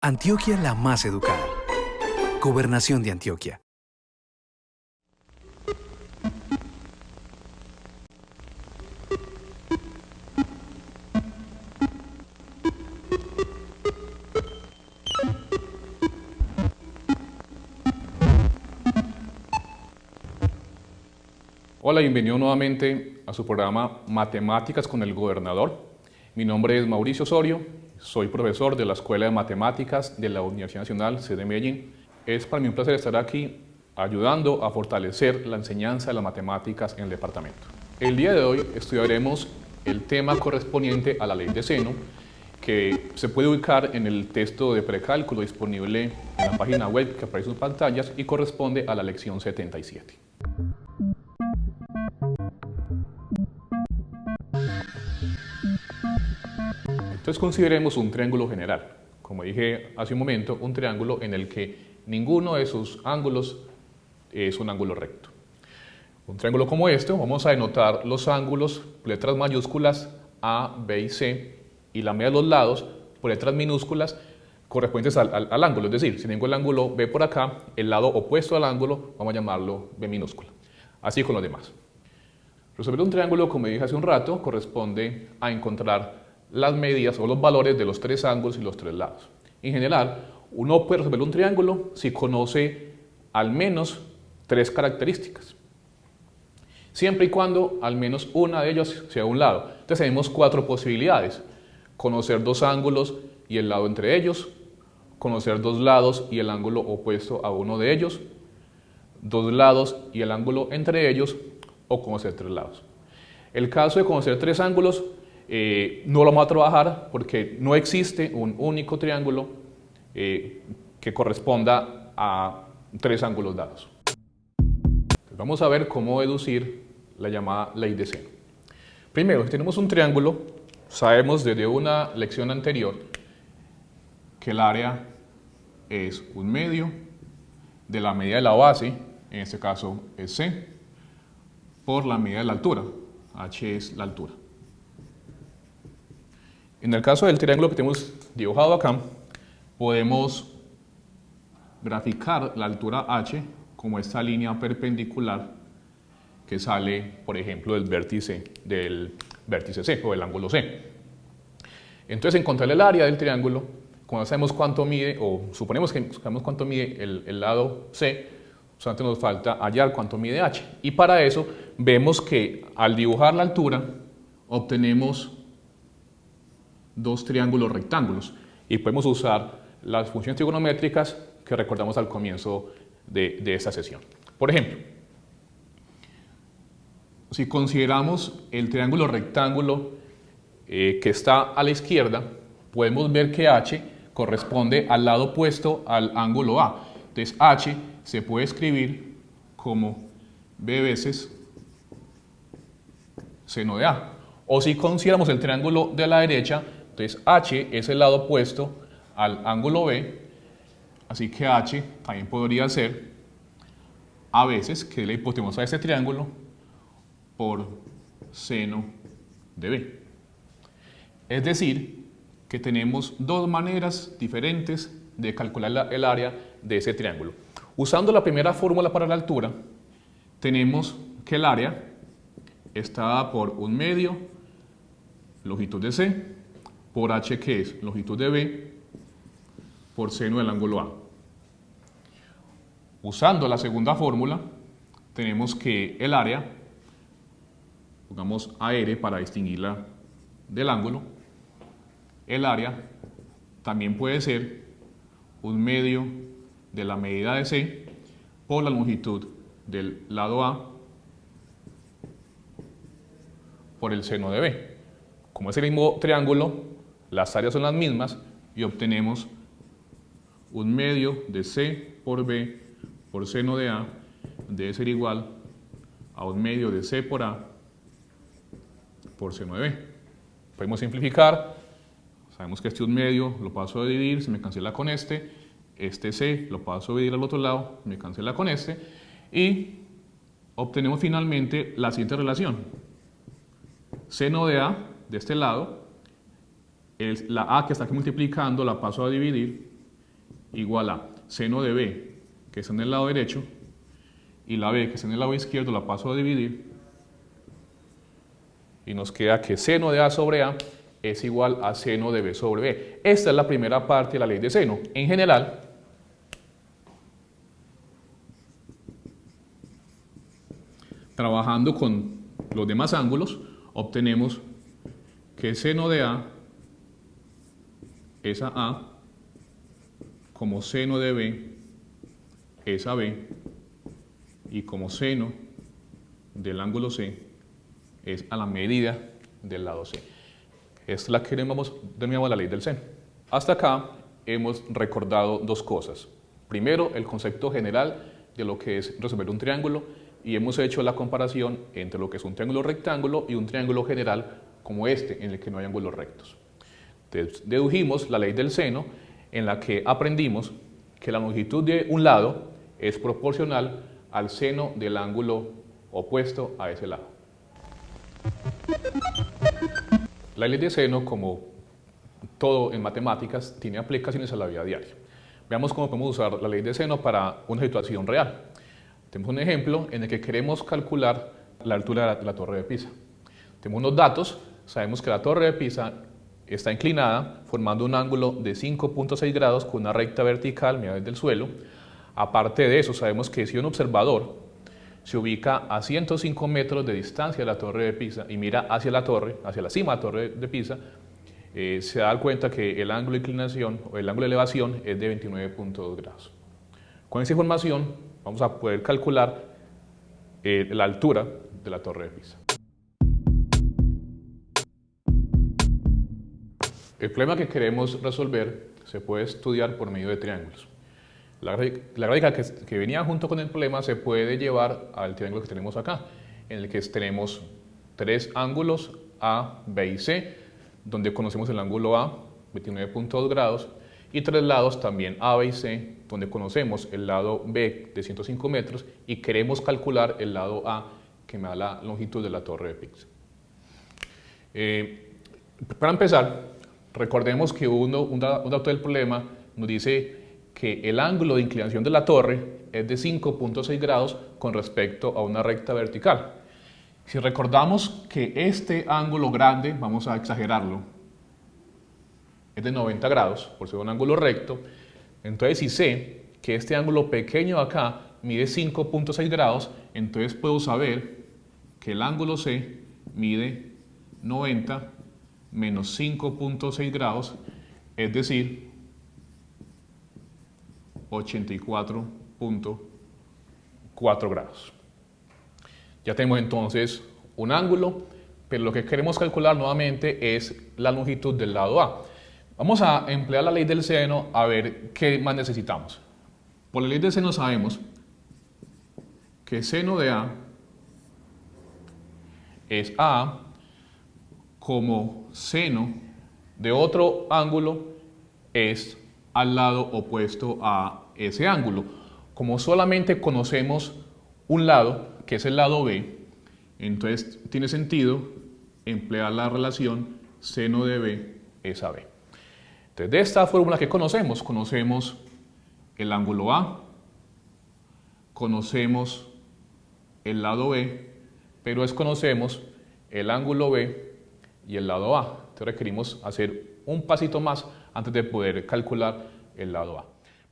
Antioquia la más educada. Gobernación de Antioquia. Hola, bienvenido nuevamente a su programa Matemáticas con el Gobernador. Mi nombre es Mauricio Osorio, soy profesor de la Escuela de Matemáticas de la Universidad Nacional sede de Medellín. Es para mí un placer estar aquí ayudando a fortalecer la enseñanza de las matemáticas en el departamento. El día de hoy estudiaremos el tema correspondiente a la ley de seno, que se puede ubicar en el texto de precálculo disponible en la página web que aparece en sus pantallas y corresponde a la lección 77. Entonces consideremos un triángulo general. Como dije hace un momento, un triángulo en el que ninguno de sus ángulos es un ángulo recto. Un triángulo como este, vamos a denotar los ángulos por letras mayúsculas A, B y C, y la media de los lados por letras minúsculas correspondientes al ángulo. Es decir, si tengo el ángulo B por acá, el lado opuesto al ángulo vamos a llamarlo B minúscula. Así con los demás. Resolver un triángulo, como dije hace un rato, corresponde a encontrar las medidas o los valores de los tres ángulos y los tres lados. En general, uno puede resolver un triángulo si conoce al menos tres características, siempre y cuando al menos una de ellas sea un lado. Entonces tenemos cuatro posibilidades: conocer dos ángulos y el lado entre ellos, conocer dos lados y el ángulo opuesto a uno de ellos, dos lados y el ángulo entre ellos, o conocer tres lados. El caso de conocer tres ángulos no lo vamos a trabajar porque no existe un único triángulo que corresponda a tres ángulos dados. Entonces vamos a ver cómo deducir la llamada ley de seno. Primero, si tenemos un triángulo, sabemos desde una lección anterior que el área es un medio de la medida de la base, en este caso es C, por la medida de la altura, h es la altura. En el caso del triángulo que tenemos dibujado acá, podemos graficar la altura h como esta línea perpendicular que sale, por ejemplo, del vértice C o del ángulo C. Entonces, encontrar el área del triángulo, cuando sabemos cuánto mide, o suponemos que sabemos cuánto mide el lado C, solamente nos falta hallar cuánto mide h. Y para eso vemos que al dibujar la altura obtenemos dos triángulos rectángulos y podemos usar las funciones trigonométricas que recordamos al comienzo de esta sesión. Por ejemplo, si consideramos el triángulo rectángulo que está a la izquierda, podemos ver que h corresponde al lado opuesto al ángulo A. Entonces h se puede escribir como b veces seno de A. O si consideramos el triángulo de la derecha, entonces h es el lado opuesto al ángulo B, así que h también podría ser a veces, que es la hipotenusa de este triángulo, por seno de B. Es decir, que tenemos dos maneras diferentes de calcular el área de ese triángulo. Usando la primera fórmula para la altura, tenemos que el área está dada por un medio, longitud de C, por h, que es longitud de B, por seno del ángulo A. Usando la segunda fórmula, tenemos que el área, pongamos AR para distinguirla del ángulo, el área también puede ser un medio de la medida de C por la longitud del lado A por el seno de B. Como es el mismo triángulo, las áreas son las mismas y obtenemos un medio de C por B por seno de A debe ser igual a un medio de C por A por seno de B. Podemos simplificar, sabemos que este un medio lo paso a dividir, se me cancela con este C lo paso a dividir al otro lado, me cancela con este, y obtenemos finalmente la siguiente relación: seno de A de este lado, la A que está aquí multiplicando la paso a dividir igual a seno de B, que está en el lado derecho, y la B, que está en el lado izquierdo, la paso a dividir, y nos queda que seno de A sobre A es igual a seno de B sobre B. Esta es la primera parte de la ley de seno. En general, trabajando con los demás ángulos, obtenemos que seno de A es a A, como seno de B es a B, y como seno del ángulo C es a la medida del lado C. Esta es la que denominamos la ley del seno. Hasta acá hemos recordado dos cosas. Primero, el concepto general de lo que es resolver un triángulo, y hemos hecho la comparación entre lo que es un triángulo rectángulo y un triángulo general como este, en el que no hay ángulos rectos. Entonces, dedujimos la ley del seno, en la que aprendimos que la longitud de un lado es proporcional al seno del ángulo opuesto a ese lado. La ley de seno, como todo en matemáticas, tiene aplicaciones a la vida diaria. Veamos cómo podemos usar la ley de seno para una situación real. Tenemos un ejemplo en el que queremos calcular la altura de la Torre de Pisa. Tenemos unos datos, sabemos que la Torre de Pisa está inclinada, formando un ángulo de 5.6 grados con una recta vertical medida desde el suelo. Aparte de eso, sabemos que si un observador se ubica a 105 metros de distancia de la Torre de Pisa y mira hacia la torre, hacia la cima de la Torre de Pisa, se da cuenta que el ángulo de inclinación o el ángulo de elevación es de 29.2 grados. Con esa información vamos a poder calcular la altura de la Torre de Pisa. El problema que queremos resolver se puede estudiar por medio de triángulos. La gráfica que venía junto con el problema se puede llevar al triángulo que tenemos acá, en el que tenemos tres ángulos A, B y C, donde conocemos el ángulo A, 29.2 grados, y tres lados también A, B y C, donde conocemos el lado B de 105 metros y queremos calcular el lado A, que me da la longitud de la Torre de Pisa. Para empezar, recordemos que un dato del problema nos dice que el ángulo de inclinación de la torre es de 5.6 grados con respecto a una recta vertical. Si recordamos que este ángulo grande, vamos a exagerarlo, es de 90 grados, por ser un ángulo recto, entonces si sé que este ángulo pequeño de acá mide 5.6 grados, entonces puedo saber que el ángulo C mide 90 menos 5.6 grados, es decir, 84.4 grados. Ya tenemos entonces un ángulo, pero lo que queremos calcular nuevamente es la longitud del lado A. Vamos a emplear la ley del seno a ver qué más necesitamos. Por la ley del seno sabemos que seno de A es A como seno de otro ángulo es al lado opuesto a ese ángulo. Como solamente conocemos un lado, que es el lado B, entonces tiene sentido emplear la relación seno de B es a B. Entonces, de esta fórmula que conocemos el ángulo A, conocemos el lado B, pero desconocemos el ángulo B y el lado A. Entonces requerimos hacer un pasito más antes de poder calcular el lado A.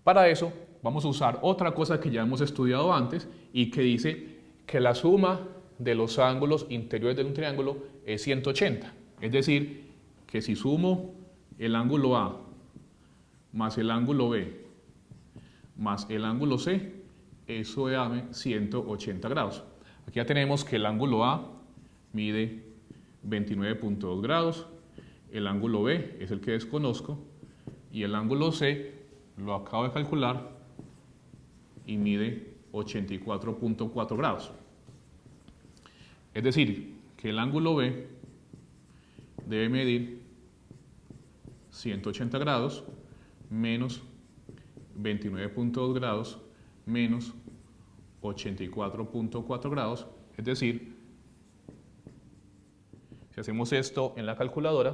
Para eso vamos a usar otra cosa que ya hemos estudiado antes y que dice que la suma de los ángulos interiores de un triángulo es 180. Es decir, que si sumo el ángulo A más el ángulo B más el ángulo C, eso da 180 grados. Aquí ya tenemos que el ángulo A mide 29.2 grados, el ángulo B es el que desconozco y el ángulo C lo acabo de calcular y mide 84.4 grados. Es decir, que el ángulo B debe medir 180 grados menos 29.2 grados menos 84.4 grados, es decir, si hacemos esto en la calculadora,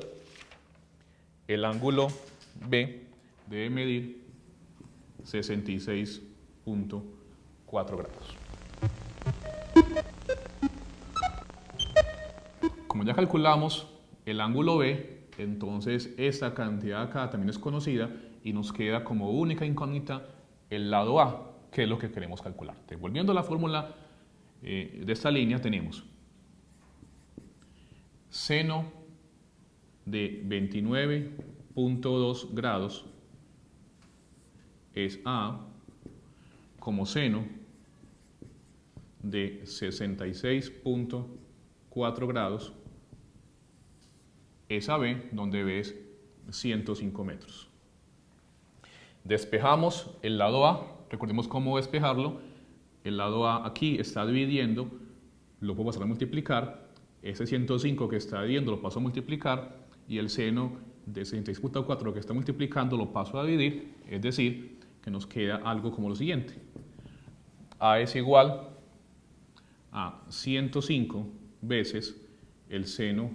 el ángulo B debe medir 66.4 grados. Como ya calculamos el ángulo B, entonces esta cantidad acá también es conocida y nos queda como única incógnita el lado A, que es lo que queremos calcular. Entonces, volviendo a la fórmula de esta línea, tenemos seno de 29.2 grados es A, como seno de 66.4 grados es AB, donde B es 105 metros. Despejamos el lado A, recordemos cómo despejarlo. El lado A aquí está dividiendo, lo puedo pasar a multiplicar, ese 105 que está dividiendo lo paso a multiplicar y el seno de 66.4 que está multiplicando lo paso a dividir, es decir, que nos queda algo como lo siguiente. A es igual a 105 veces el seno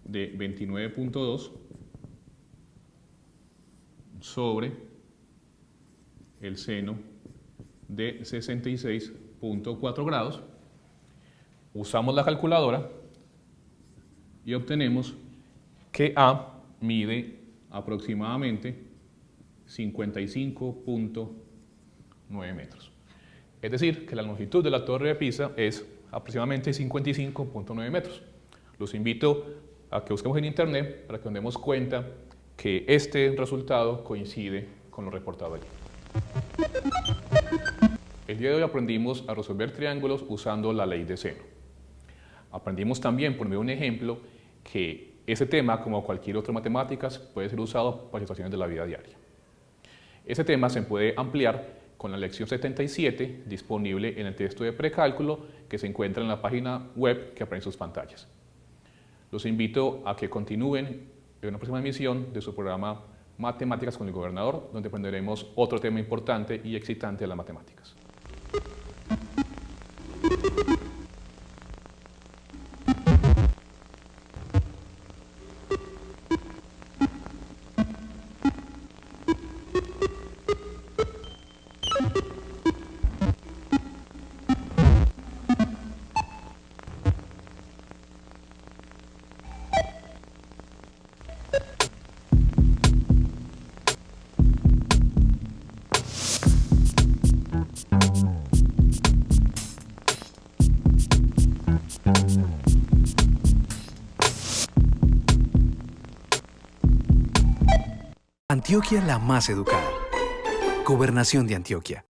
de 29.2 sobre el seno de 66.4 grados. Usamos la calculadora y obtenemos que A mide aproximadamente 55.9 metros. Es decir, que la longitud de la Torre de Pisa es aproximadamente 55.9 metros. Los invito a que busquemos en internet para que nos demos cuenta que este resultado coincide con lo reportado allí. El día de hoy aprendimos a resolver triángulos usando la ley de seno. Aprendimos también, por medio de un ejemplo, que ese tema, como cualquier otro matemáticas, puede ser usado para situaciones de la vida diaria. Ese tema se puede ampliar con la lección 77, disponible en el texto de precálculo que se encuentra en la página web que aparece en sus pantallas. Los invito a que continúen en una próxima emisión de su programa Matemáticas con el Gobernador, donde aprenderemos otro tema importante y excitante de las matemáticas. Antioquia la más educada. Gobernación de Antioquia.